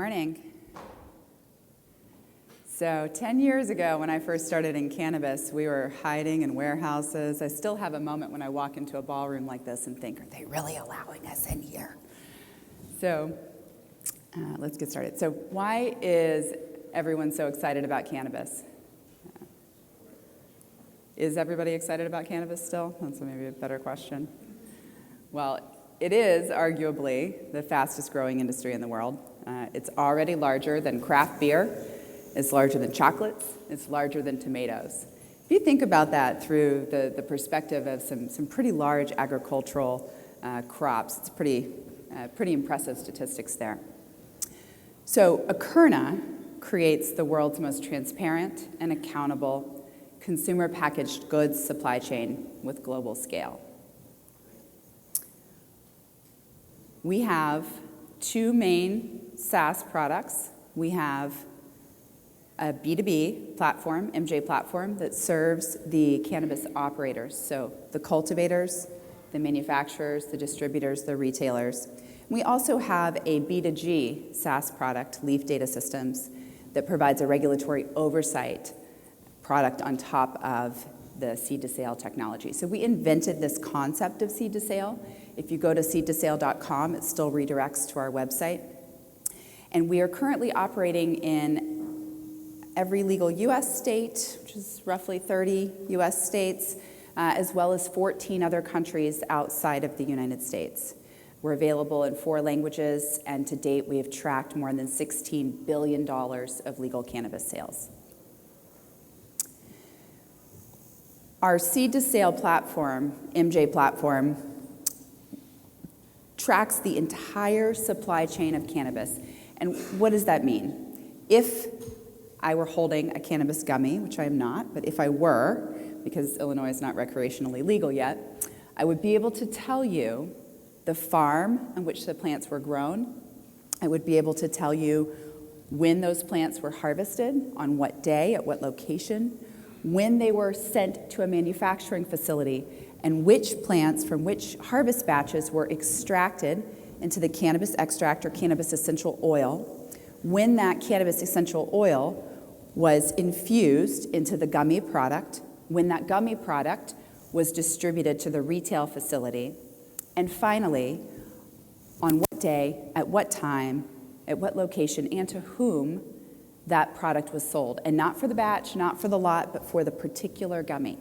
Morning. So 10 years ago, when I first started in cannabis, we were hiding in warehouses. I still have a moment when I walk into a ballroom like this and think, are they really allowing us in here? So let's get started. So why is everyone so excited about cannabis? Is everybody excited about cannabis still? That's maybe a better question. Well, it is arguably the fastest growing industry in the world. It's already larger than craft beer. It's larger than chocolates. It's larger than tomatoes. If you think about that through the perspective of some pretty large agricultural crops, it's pretty impressive statistics there. So Akerna creates the world's most transparent and accountable consumer packaged goods supply chain with global scale. We have two main SaaS products. We have a B2B platform, MJ platform, that serves the cannabis operators, so the cultivators, the manufacturers, the distributors, the retailers. We also have a B2G SaaS product, Leaf Data Systems, that provides a regulatory oversight product on top of the seed to sale technology. So we invented this concept of seed to sale. If you go to seedtosale.com, it still redirects to our website. And we are currently operating in every legal U.S. state, which is roughly 30 U.S. states, as well as 14 other countries outside of the United States. We're available in 4 languages, and to date, we have tracked more than $16 billion of legal cannabis sales. Our seed-to-sale platform, MJ platform, tracks the entire supply chain of cannabis. And what does that mean? If I were holding a cannabis gummy, which I am not, but if I were, because Illinois is not recreationally legal yet, I would be able to tell you the farm on which the plants were grown. I would be able to tell you when those plants were harvested, on what day, at what location, when they were sent to a manufacturing facility, and which plants from which harvest batches were extracted into the cannabis extract or cannabis essential oil, when that cannabis essential oil was infused into the gummy product, when that gummy product was distributed to the retail facility, and finally, on what day, at what time, at what location, and to whom that product was sold. And not for the batch, not for the lot, but for the particular gummy.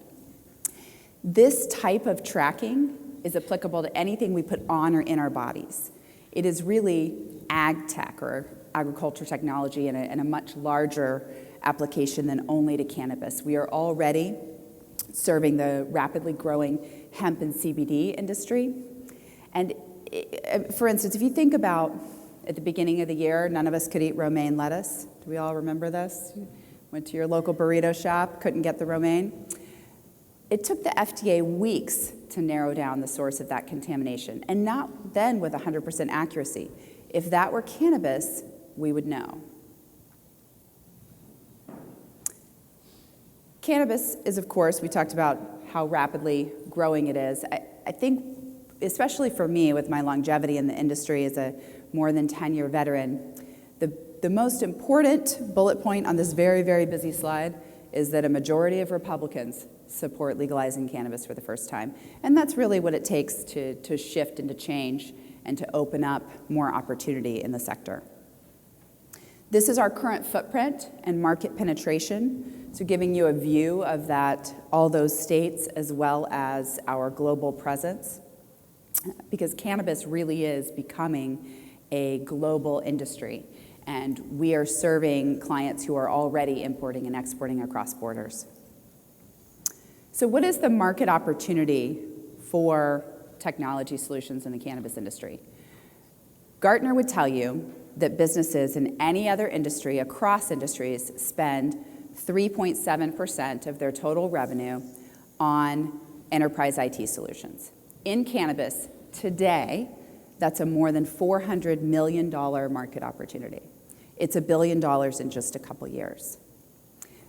This type of tracking is applicable to anything we put on or in our bodies. It is really ag tech or agriculture technology in a much larger application than only to cannabis. We are already serving the rapidly growing hemp and CBD industry. And for instance, if you think about at the beginning of the year, none of us could eat romaine lettuce. Do we all remember this? Went to your local burrito shop, couldn't get the romaine. It took the FDA weeks to narrow down the source of that contamination, and not then with 100% accuracy. If that were cannabis, we would know. Cannabis is, of course, we talked about how rapidly growing it is. I think, especially for me with my longevity in the industry as a more than 10-year veteran, the most important bullet point on this very, very busy slide is that a majority of Republicans support legalizing cannabis for the first time. And that's really what it takes to shift and to change and to open up more opportunity in the sector. This is our current footprint and market penetration, so giving you a view of that, all those states, as well as our global presence, because cannabis really is becoming a global industry, and we are serving clients who are already importing and exporting across borders. So what is the market opportunity for technology solutions in the cannabis industry? Gartner would tell you that businesses in any other industry, across industries, spend 3.7% of their total revenue on enterprise IT solutions. In cannabis, today, that's a more than $400 million market opportunity. It's $1 billion in just a couple years.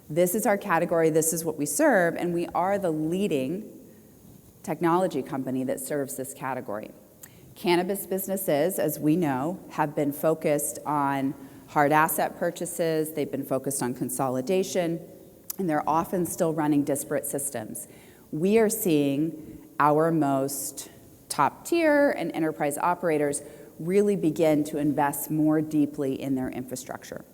This is our category, this is what we serve, and we are the leading technology company that serves this category. Cannabis businesses, as we know, have been focused on hard asset purchases, they've been focused on consolidation, and they're often still running disparate systems. We are seeing our most top tier and enterprise operators really begin to invest more deeply in their infrastructure.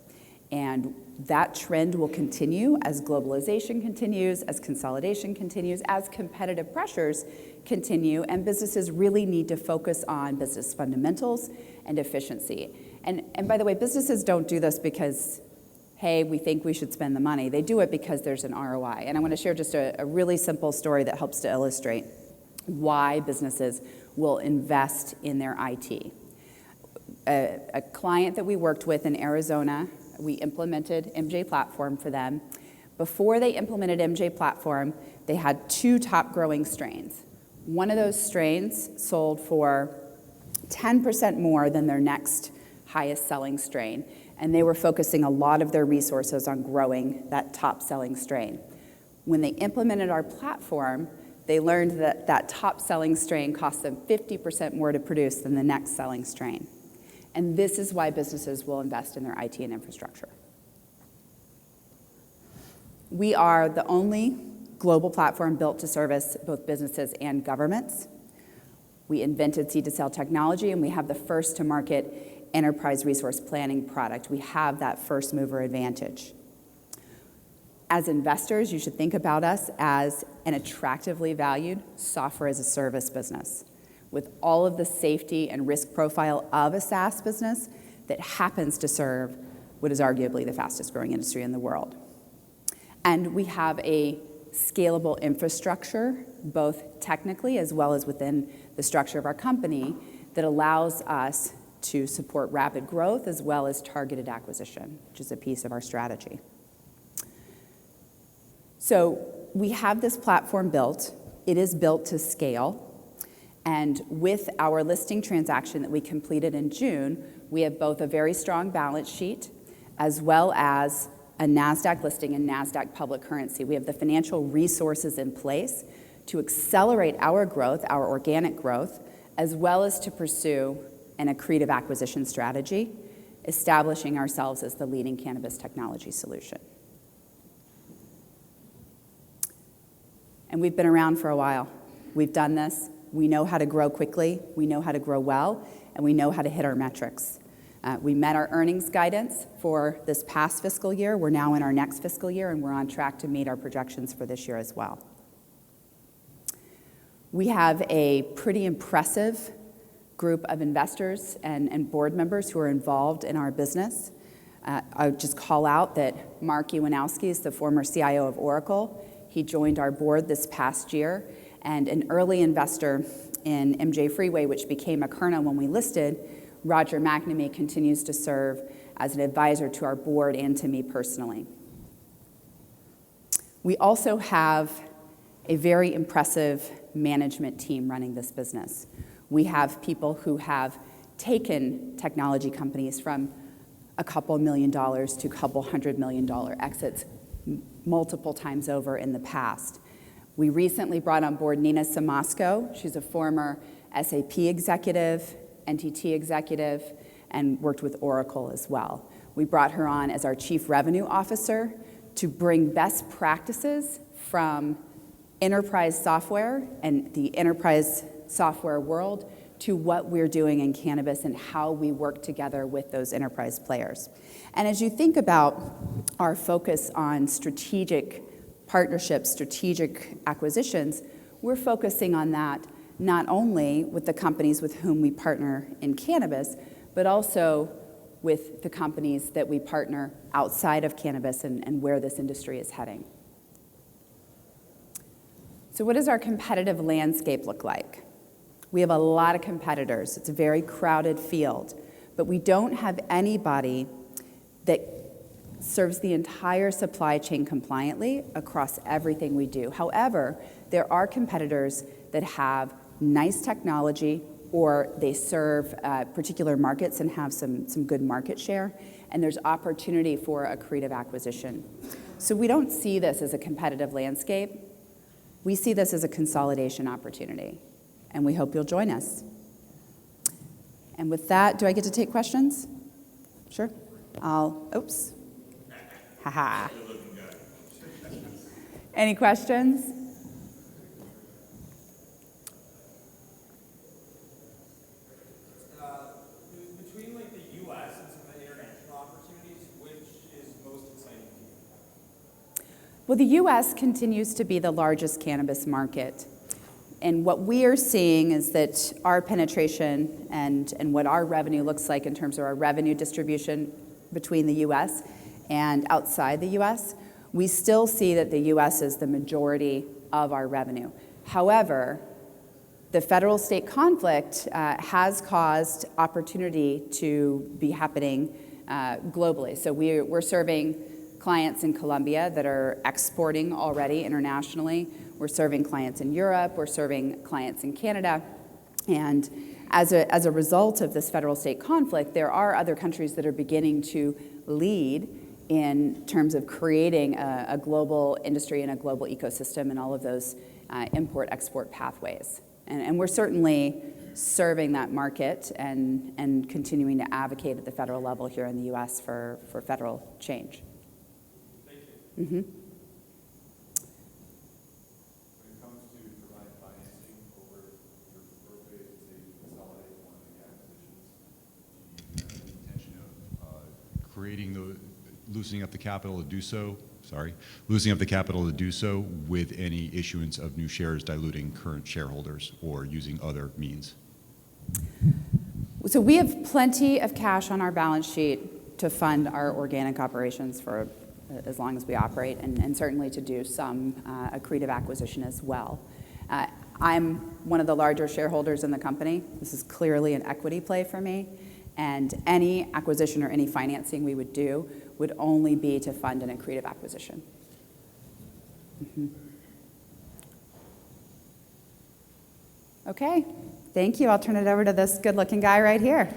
And that trend will continue as globalization continues, as consolidation continues, as competitive pressures continue, and businesses really need to focus on business fundamentals and efficiency. And by the way, businesses don't do this because, hey, we think we should spend the money. They do it because there's an ROI. And I want to share just a really simple story that helps to illustrate why businesses will invest in their IT. A client that we worked with in Arizona, we implemented MJ Platform for them. Before they implemented MJ Platform, they had 2 top growing strains. One of those strains sold for 10% more than their next highest selling strain, and they were focusing a lot of their resources on growing that top selling strain. When they implemented our platform, they learned that that top selling strain cost them 50% more to produce than the next selling strain. And this is why businesses will invest in their IT and infrastructure. We are the only global platform built to service both businesses and governments. We invented seed-to-sale technology, and we have the first to market enterprise resource planning product. We have that first mover advantage. As investors, you should think about us as an attractively valued software as a service business with all of the safety and risk profile of a SaaS business that happens to serve what is arguably the fastest growing industry in the world. And we have a scalable infrastructure, both technically as well as within the structure of our company, that allows us to support rapid growth as well as targeted acquisition, which is a piece of our strategy. So we have this platform built. It is built to scale. And with our listing transaction that we completed in June, we have both a very strong balance sheet as well as a NASDAQ listing and NASDAQ public currency. We have the financial resources in place to accelerate our growth, our organic growth, as well as to pursue an accretive acquisition strategy, establishing ourselves as the leading cannabis technology solution. And we've been around for a while. We've done this. We know how to grow quickly, we know how to grow well, and we know how to hit our metrics. We met our earnings guidance for this past fiscal year. We're now in our next fiscal year, and we're on track to meet our projections for this year as well. We have a pretty impressive group of investors and board members who are involved in our business. I would just call out that Mark Iwanowski is the former CIO of Oracle. He joined our board this past year, and an early investor in MJ Freeway, which became Akerna when we listed. Roger McNamee continues to serve as an advisor to our board and to me personally. We also have a very impressive management team running this business. We have people who have taken technology companies from a couple $1 million to a couple $100 million exits multiple times over in the past. We recently brought on board Nina Samasco. She's a former SAP executive, NTT executive, and worked with Oracle as well. We brought her on as our Chief Revenue Officer to bring best practices from enterprise software and the enterprise software world to what we're doing in cannabis and how we work together with those enterprise players. And as you think about our focus on strategic partnerships, strategic acquisitions, we're focusing on that not only with the companies with whom we partner in cannabis, but also with the companies that we partner outside of cannabis and where this industry is heading. So what does our competitive landscape look like? We have a lot of competitors. It's a very crowded field, but we don't have anybody that serves the entire supply chain compliantly across everything we do. However, there are competitors that have nice technology or they serve particular markets and have some good market share, and there's opportunity for accretive acquisition. So we don't see this as a competitive landscape. We see this as a consolidation opportunity, and we hope you'll join us. And with that, do I get to take questions? Sure. Oops. Haha. Any questions? Between like the U.S. and some of the international opportunities, which is most exciting to you? Well, the U.S. continues to be the largest cannabis market. And what we are seeing is that our penetration and what our revenue looks like in terms of our revenue distribution between the U.S. and outside the U.S., we still see that the U.S. is the majority of our revenue. However, the federal-state conflict has caused opportunity to be happening globally. So we're serving clients in Colombia that are exporting already internationally. We're serving clients in Europe. We're serving clients in Canada. And as a result of this federal-state conflict, there are other countries that are beginning to lead in terms of creating a global industry and a global ecosystem and all of those import-export pathways. And we're certainly serving that market and continuing to advocate at the federal level here in the U.S. for federal change. Thank you. Mm-hmm. When it comes to providing financing over your growth phase, say you consolidate one of the acquisitions, do you have the intention of loosening up the capital to do so? Loosening up the capital to do so with any issuance of new shares, diluting current shareholders, or using other means? So we have plenty of cash on our balance sheet to fund our organic operations for as long as we operate, and certainly to do some accretive acquisition as well. I'm one of the larger shareholders in the company. This is clearly an equity play for me, and any acquisition or any financing we would do would only be to fund an accretive acquisition. Mm-hmm. Okay, thank you. I'll turn it over to this good-looking guy right here.